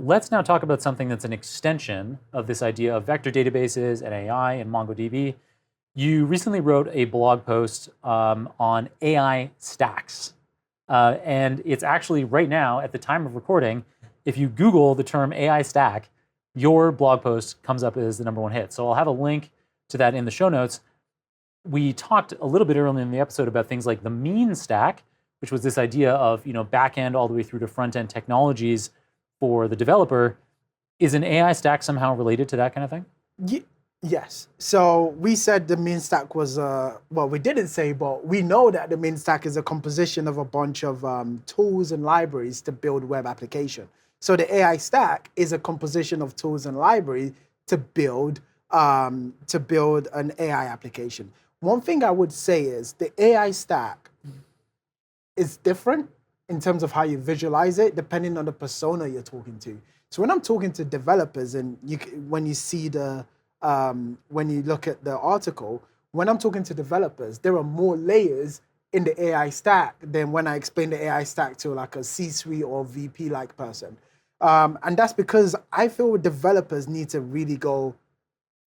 Let's now talk about something that's an extension of this idea of vector databases and AI and MongoDB. You recently wrote a blog post on AI stacks. And it's actually right now, at the time of recording, if you Google the term AI stack, your blog post comes up as the #1 hit. So I'll have a link to that in the show notes. We talked a little bit earlier in the episode about things like the mean stack, which was this idea of back end all the way through to front end technologies for the developer. Is an AI stack somehow related to that kind of thing? Yes. So we said the mean stack was, well, we didn't say, but we know that the mean stack is a composition of a bunch of tools and libraries to build web application. So the AI stack is a composition of tools and libraries to build an AI application. One thing I would say is the AI stack is different in terms of how you visualize it, depending on the persona you're talking to. So when I'm talking to developers, and when you see when you look at the article, when I'm talking to developers, there are more layers in the AI stack than when I explain the AI stack to like a C-suite or VP-like person. And that's because I feel developers need to really go,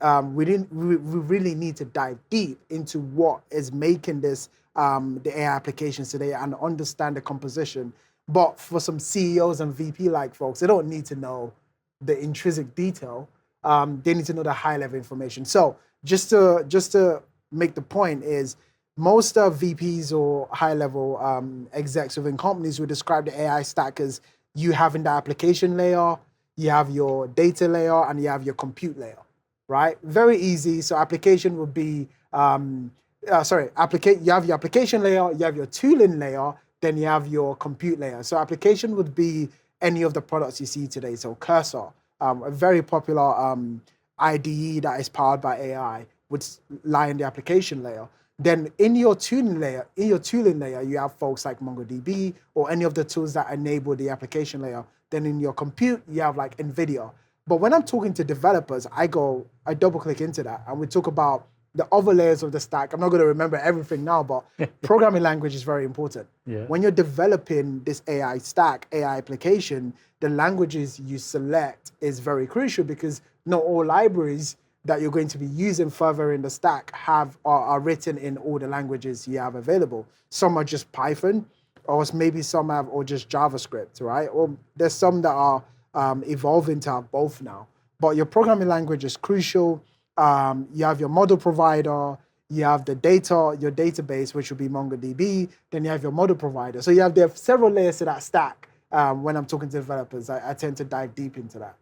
we really need to dive deep into what is making this the AI applications today and understand the composition. But for some CEOs and VP-like folks, they don't need to know the intrinsic detail. They need to know the high-level information. So just to make the point is, most VPs or high-level execs within companies would describe the AI stack as you having the application layer, you have your data layer, and you have your compute layer, right? Very easy. So application would be, you have your application layer, you have your tooling layer, then you have your compute layer. So application would be any of the products you see today. So Cursor, a very popular IDE that is powered by AI, would lie in the application layer. Then in your tooling layer, you have folks like MongoDB or any of the tools that enable the application layer. Then in your compute, you have like NVIDIA. But when I'm talking to developers, I double click into that and we talk about the other layers of the stack. I'm not going to remember everything now, but programming language is very important. Yeah. When you're developing this AI stack, AI application, the languages you select is very crucial because not all libraries that you're going to be using further in the stack are written in all the languages you have available. Some are just Python, or maybe some have or just JavaScript, right? Or there's some that are evolving to have both now. But your programming language is crucial. You have your model provider, you have your database, which would be MongoDB, then you have your model provider. So there are several layers to that stack. When I'm talking to developers, I tend to dive deep into that.